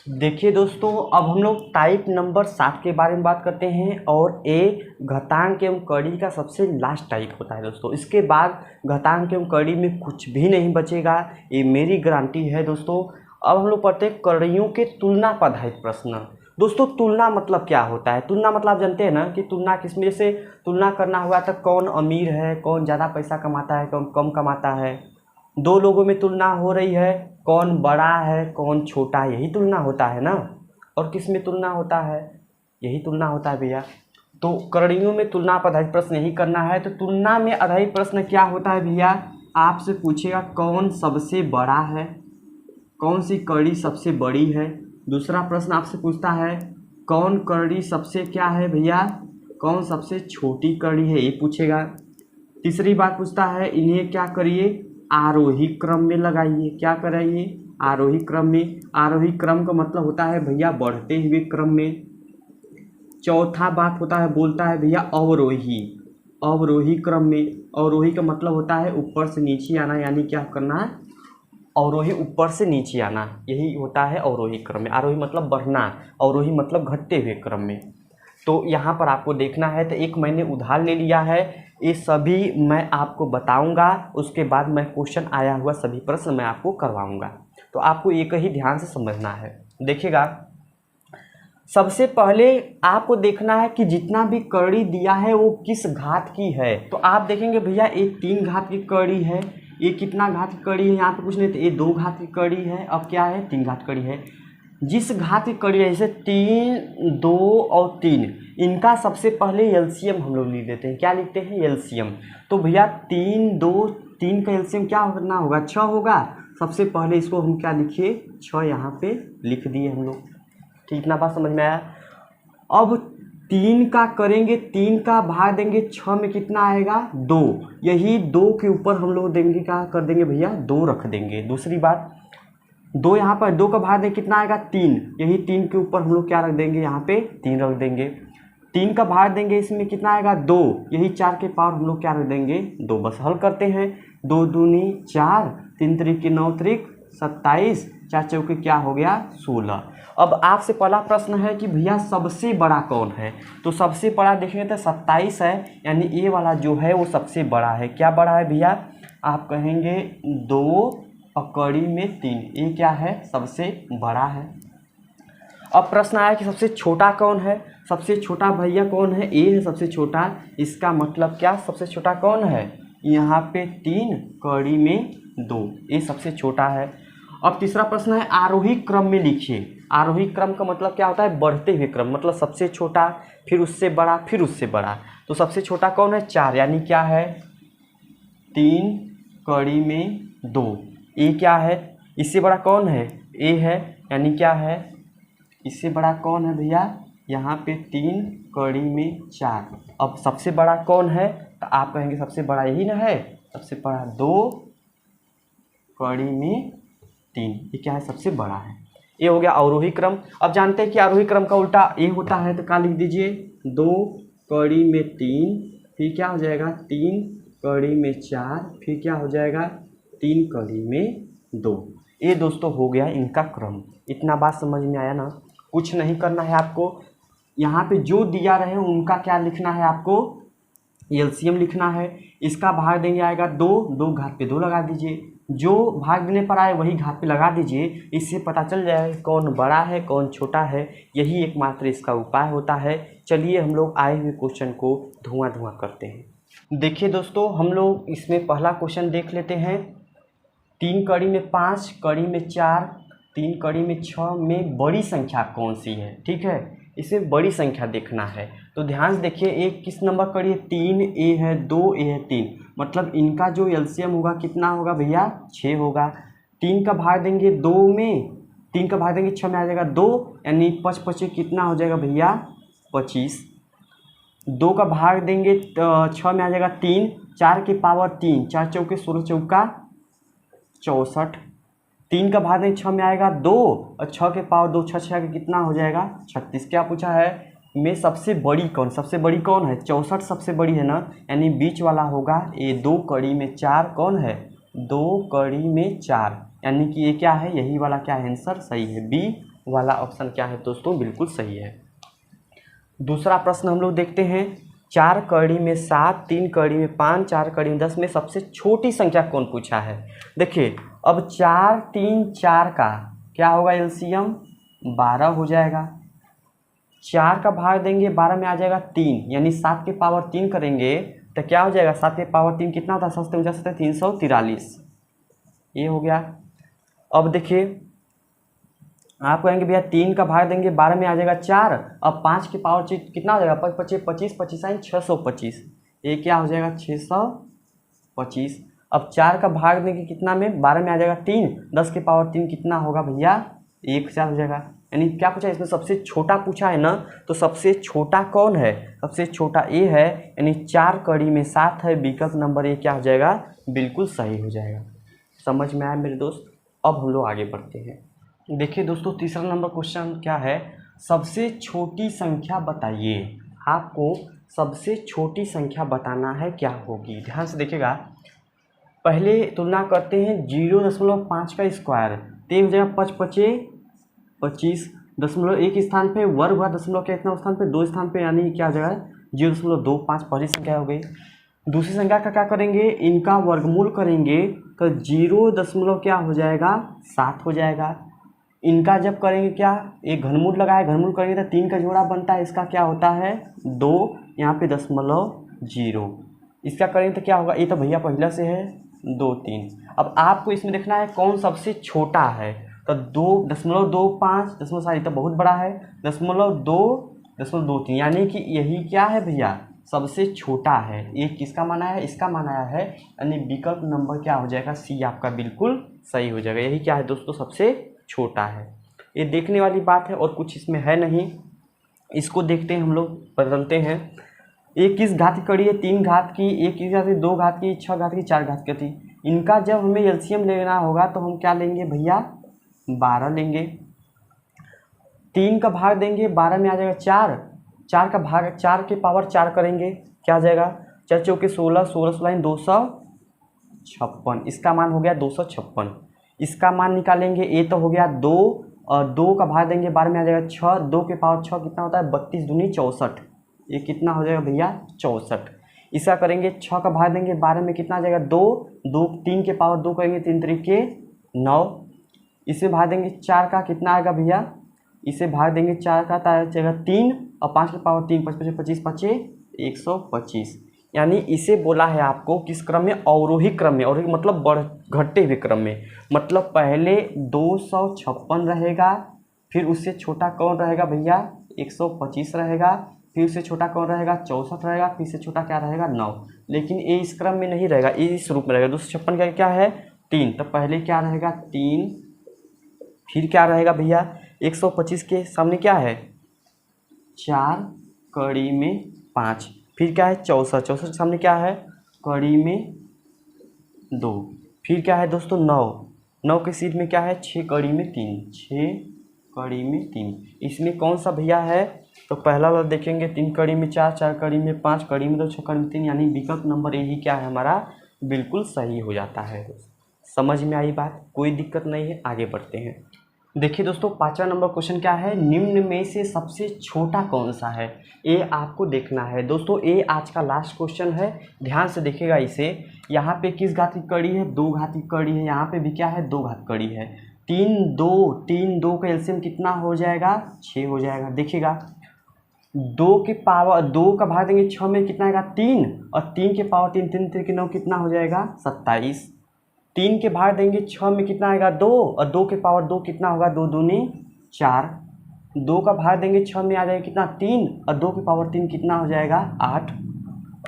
देखिए दोस्तों अब हम लोग टाइप नंबर 7 के बारे में बात करते हैं और ए घातांक एवं कड़ी का सबसे लास्ट टाइप होता है दोस्तों। इसके बाद घातांक एवं कड़ी में कुछ भी नहीं बचेगा, ये मेरी गारंटी है दोस्तों। अब हम लोग पढ़ते हैं कड़ियों के तुलना पर आधारित प्रश्न। दोस्तों तुलना मतलब क्या होता है, तुलना मतलब आप जानते हैं ना कि तुलना किसमें, जैसे तुलना करना हुआ तो कौन अमीर है, कौन ज़्यादा पैसा कमाता है, कौन कम कमाता है। दो लोगों में तुलना हो रही है, कौन बड़ा है कौन छोटा है, यही तुलना होता है ना। और किस में तुलना होता है, यही तुलना होता है भैया। तो कड़ियों में तुलना पर आधारित प्रश्न यही करना है। तो तुलना में आधारित प्रश्न क्या होता है भैया, आपसे पूछेगा कौन सबसे बड़ा है, कौन सी कड़ी सबसे बड़ी है। दूसरा प्रश्न आपसे पूछता है कौन कड़ी सबसे क्या है भैया, कौन सबसे छोटी कड़ी है, ये पूछेगा। तीसरी बात पूछता है इन्हें क्या करिए आरोही क्रम में लगाइए, क्या कराइए आरोही क्रम में। आरोही क्रम का मतलब होता है भैया बढ़ते हुए क्रम में। चौथा बात होता है बोलता है भैया अवरोही, अवरोही क्रम में। अवरोही का मतलब होता है ऊपर से नीचे आना, यानी क्या करना है अवरोही ऊपर से नीचे आना, यही होता है अवरोही क्रम में। आरोही मतलब बढ़ना, अवरोही मतलब घटते हुए क्रम में। तो यहाँ पर आपको देखना है। तो एक मैंने उधार ले लिया है, ये सभी मैं आपको बताऊंगा, उसके बाद मैं क्वेश्चन आया हुआ सभी प्रश्न मैं आपको करवाऊंगा। तो आपको एक ही ध्यान से समझना है। देखिएगा सबसे पहले आपको देखना है कि जितना भी कड़ी दिया है वो किस घात की है। तो आप देखेंगे भैया ये 3 घात की कड़ी है, ये कितना घात की कड़ी है यहाँ पे कुछ नहीं, तो ये 2 घात की कड़ी है। अब क्या है 3 घात कड़ी है। जिस घात की कड़ी है जैसे 3 2 और 3, इनका सबसे पहले एलसीएम हम लोग लिख देते हैं। क्या लिखते हैं एलसीएम। तो भैया 3 2 3 का एलसीएम क्या करना होगा 6 होगा। सबसे पहले इसको हम क्या लिखिए 6 यहाँ पे लिख दिए हम लोग। ठीक, इतना बात समझ में आया। अब 3 का करेंगे, 3 का भाग देंगे 6 में कितना आएगा 2, यही 2 के ऊपर हम लोग देंगे क्या कर देंगे भैया 2 रख देंगे। दूसरी बात 2 यहाँ पर 2 का भाग देंगे कितना आएगा 3, यही 3 के ऊपर हम लोग क्या रख देंगे यहाँ पे 3 रख देंगे। 3 का भाग देंगे इसमें कितना आएगा 2, यही 4 के पावर हम लोग क्या रख देंगे 2। बस हल करते हैं। 2 दूनी 4, 3 त्रिक 9 त्रिक 27, 4 चौके क्या हो गया 16। अब आपसे पहला प्रश्न है कि भैया सबसे बड़ा कौन है। तो सबसे बड़ा देखेंगे तो 27 है, यानी ये वाला जो है वो सबसे बड़ा है। क्या बड़ा है भैया, आप कहेंगे 2 और कड़ी में 3, ये क्या है सबसे बड़ा है। अब प्रश्न आया कि सबसे छोटा कौन है। सबसे छोटा भैया कौन है, ए है सबसे छोटा। इसका मतलब क्या सबसे छोटा कौन है, यहाँ पे 3 कड़ी में 2, ये सबसे छोटा है। अब तीसरा प्रश्न है आरोही क्रम में लिखिए। आरोही क्रम का मतलब क्या होता है बढ़ते हुए क्रम, मतलब सबसे छोटा फिर उससे बड़ा फिर उससे बड़ा। तो सबसे छोटा कौन है 4, यानी क्या है 3 कड़ी में 2, ए क्या है। इससे बड़ा कौन है ए है, यानी क्या है इससे बड़ा कौन है भैया यहाँ पे 3 कड़ी में 4। अब सबसे बड़ा कौन है, तो आप कहेंगे सबसे बड़ा यही ना है, सबसे बड़ा 2 कड़ी में 3, ये क्या है सबसे बड़ा है। ये हो गया अवरोही क्रम। अब जानते हैं कि आरोही क्रम का उल्टा ए होता है, तो क्या लिख दीजिए 2 कड़ी में 3 फिर क्या हो जाएगा 3 कड़ी में 4, फिर क्या हो जाएगा 3 कड़ी में 2। ये दोस्तों हो गया इनका क्रम। इतना बात समझ में आया ना। कुछ नहीं करना है आपको, यहाँ पे जो दिया रहे उनका क्या लिखना है आपको, एलसीएम लिखना है। इसका भाग देंगे आएगा 2, 2 घात पे 2 लगा दीजिए, जो भाग देने पर आए वही घात पे लगा दीजिए। इससे पता चल जाएगा कौन बड़ा है कौन छोटा है, यही एकमात्र इसका उपाय होता है। चलिए हम लोग आए हुए क्वेश्चन को धुआं करते हैं। देखिए दोस्तों, हम लोग इसमें पहला क्वेश्चन देख लेते हैं। 3 कड़ी में 5, कड़ी में 4, 3 कड़ी में 6 में बड़ी संख्या कौन सी है। ठीक है, इसे बड़ी संख्या देखना है। तो ध्यान से देखिए, एक किस नंबर कड़ी है, 3 ए है, 2 ए है, 3, मतलब इनका जो एलसीएम होगा कितना होगा भैया 6 होगा। 3 का भाग देंगे 2 में, 3 का भाग देंगे 6 में आ जाएगा 2, यानी 5 5 कितना हो जाएगा भैया 25। 2 का भाग देंगे 6 में आ जाएगा 3, 4 की पावर 3, 4 चौके 16 चौका 64। 3 का भाग देंगे 6 में आएगा 2, और 6 के पावर 2, 6 6 के कितना हो जाएगा 36। क्या पूछा है, में सबसे बड़ी कौन, सबसे बड़ी कौन है 64 सबसे बड़ी है ना, यानी बीच वाला होगा ये 2 कड़ी में 4 कौन है 2 कड़ी में 4, यानी कि ये क्या है, यही वाला क्या है आंसर सही है, बी वाला ऑप्शन क्या है दोस्तों बिल्कुल सही है। दूसरा प्रश्न हम लोग देखते हैं। 4 कड़ी में 7, 3 कड़ी में 5, 4 कड़ी में 10 में सबसे छोटी संख्या कौन पूछा है। देखिए अब 4 3 4 का क्या होगा एलसीएम 12 हो जाएगा। 4 का भाग देंगे 12 में आ जाएगा 3, यानी 7 के पावर 3 करेंगे तो क्या हो जाएगा 7 के पावर 3 कितना होता है, सस्ते हो जाते 343, ये हो गया। अब देखिए आप कहेंगे भैया 3 का भाग देंगे 12 में आ जाएगा 4, अब 5 के पावर कितना हो जाएगा 25 25 25 625, ये क्या हो जाएगा 625। अब 4 का भाग देंगे कितना में 12 में आ जाएगा 3, 10 के पावर 3 कितना होगा भैया 1000 हो जाएगा। यानी क्या पूछा इसमें सबसे छोटा पूछा है ना, तो सबसे छोटा कौन है, सबसे छोटा ए है, यानी 4 कड़ी में 7 है, विकल्प नंबर ए क्या हो जाएगा बिल्कुल सही हो जाएगा। समझ में आया मेरे दोस्त। अब हम लोग आगे बढ़ते हैं। देखिए दोस्तों तीसरा नंबर क्वेश्चन क्या है, सबसे छोटी संख्या बताइए। आपको सबसे छोटी संख्या बताना है, क्या होगी ध्यान से देखिएगा। पहले तुलना करते हैं 0.5 का स्क्वायर, तो हो जाएगा 5 5 25, 0.1 स्थान पे वर्ग हुआ, दशमलव के इतना स्थान पे 2 स्थान पे, यानी क्या हो जाएगा 0.25 पहली संख्या हो गई। दूसरी संख्या का क्या करेंगे, इनका वर्गमूल करेंगे तो 0 क्या हो जाएगा 7 हो जाएगा। इनका जब करेंगे क्या, एक घनमूल लगाए, घनमूल करेंगे तो 3 का जोड़ा बनता है, इसका क्या होता है 2, यहाँ पे 0.0, इसका करेंगे तो क्या होगा, ये तो भैया पहले से है 2 3। अब आपको इसमें देखना है कौन सबसे छोटा है, तो 2.25 दशमलव तो बहुत बड़ा है, 0.2 यानी कि यही क्या है भैया सबसे छोटा है। ये किसका माना है, इसका माना है, यानी विकल्प नंबर क्या हो जाएगा सी आपका बिल्कुल सही हो जाएगा। यही क्या है दोस्तों सबसे छोटा है। ये देखने वाली बात है और कुछ इसमें है नहीं। इसको देखते हैं हम लोग, बदलते हैं। एक किस घात की कड़ी है, 3 घात की, एक किस घात की 2 घात की, 6 घात की, 4 घात की थी। इनका जब हमें एलसीएम लेना होगा तो हम क्या लेंगे भैया 12 लेंगे। 3 का भाग देंगे 12 में आ जाएगा 4, 4 का भाग 4 के पावर 4 करेंगे क्या आ जाएगा 4 चौके 16, 16 16 256, इसका मान हो गया 256। इसका मान निकालेंगे, ए तो हो गया 2, और 2 का भाग देंगे 12 में आ जाएगा 6, 2 के पावर 6 कितना होता है 32 दूनी 64, ये कितना हो जाएगा भैया 64। इसका करेंगे 6 का भाग देंगे 12 में कितना आ जाएगा 2, 2 3 के पावर 2 करेंगे 3 तरीके 9। इसमें भाग देंगे 4 का कितना आएगा भैया, इसे भाग देंगे 4 का आ जाएगा 3, और 5 के पावर 3 25 25 25 125। यानी इसे बोला है आपको किस क्रम में, अवरोही क्रम में, और मतलब बढ़ घटते हुए क्रम में। मतलब पहले 256 रहेगा, फिर उससे छोटा कौन रहेगा भैया 125 रहेगा, फिर उससे छोटा कौन रहेगा 64 रहेगा, फिर से छोटा क्या रहेगा 9। लेकिन ये इस क्रम में नहीं रहेगा, ये इस रूप में रहेगा। 256 का क्या है 3, तो पहले क्या रहेगा 3, फिर क्या रहेगा भैया 125 के सामने क्या है 4 कड़ी में 5, फिर क्या है 64, 64 के सामने क्या है कड़ी में 2, फिर क्या है दोस्तों 9, 9 के सीध में क्या है 6 कड़ी में 3, 6 कड़ी में 3। इसमें कौन सा भैया है तो पहला वाला देखेंगे 3 कड़ी में 4, 4 कड़ी में 5, कड़ी में 2, 6 कड़ी में 3, यानी विकल्प नंबर ए ही क्या है हमारा बिल्कुल सही हो जाता है। समझ में आई बात, कोई दिक्कत नहीं है, आगे बढ़ते हैं। देखिए दोस्तों 5वां नंबर क्वेश्चन क्या है, निम्न में से सबसे छोटा कौन सा है। ये आपको देखना है दोस्तों, ये आज का लास्ट क्वेश्चन है, ध्यान से देखिएगा इसे। यहाँ पे किस घात की कड़ी है, 2 घात की कड़ी है, यहाँ पे भी क्या है 2 घात कड़ी है। 3 2 का एलसीएम कितना हो जाएगा 6 हो जाएगा। देखिएगा 2 के पावर 2 का भाग देंगे 6 में कितना आएगा 3, और 3 के पावर 3 3 3 के 9 कितना हो जाएगा 27। 3 के भाग देंगे 6 में कितना आएगा 2, और 2 के पावर 2 कितना होगा 2 दूनी 4। 2 का भाग देंगे 6 में आ जाएगा कितना 3, और 2 के पावर 3 कितना हो जाएगा 8,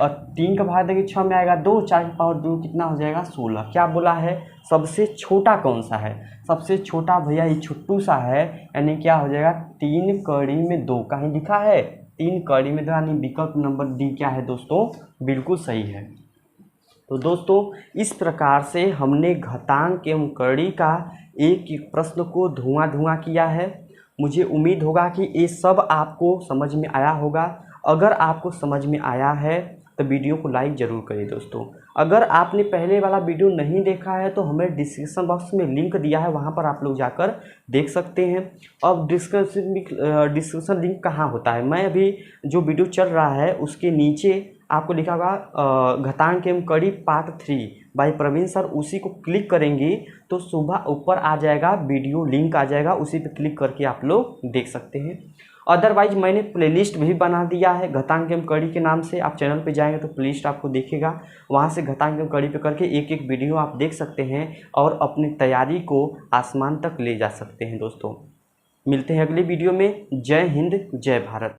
और 3 का भाग देंगे 6 में आएगा 2, 4 के पावर 2 कितना हो जाएगा 16। क्या बोला है सबसे छोटा कौन सा है, सबसे छोटा भैया ये छुट्टू सा है, यानी क्या हो जाएगा 3 कड़ी में 2, कहीं लिखा है 3 कड़ी में 2, यानी विकल्प नंबर डी क्या है दोस्तों बिल्कुल सही है। तो दोस्तों इस प्रकार से हमने घातांक एवं कड़ी का एक एक प्रश्न को धुआं किया है। मुझे उम्मीद होगा कि ये सब आपको समझ में आया होगा। अगर आपको समझ में आया है तो वीडियो को लाइक ज़रूर करिए दोस्तों। अगर आपने पहले वाला वीडियो नहीं देखा है तो हमें डिस्क्रिप्शन बॉक्स में लिंक दिया है, वहाँ पर आप लोग जाकर देख सकते हैं। अब डिस्क्रिप्शन लिंक कहाँ होता है, मैं अभी जो वीडियो चल रहा है उसके नीचे आपको लिखा होगा घातांक एवं कड़ी पार्ट 3 बाय प्रवीण सर, उसी को क्लिक करेंगे तो सुबह ऊपर आ जाएगा वीडियो लिंक आ जाएगा, उसी पे क्लिक करके आप लोग देख सकते हैं। अदरवाइज मैंने प्लेलिस्ट भी बना दिया है घातांक एवं कड़ी के नाम से, आप चैनल पे जाएंगे तो प्लेलिस्ट आपको दिखेगा, वहाँ से घातांक एवं कड़ी पे करके एक एक वीडियो आप देख सकते हैं और अपनी तैयारी को आसमान तक ले जा सकते हैं। दोस्तों मिलते हैं अगले वीडियो में। जय हिंद जय भारत।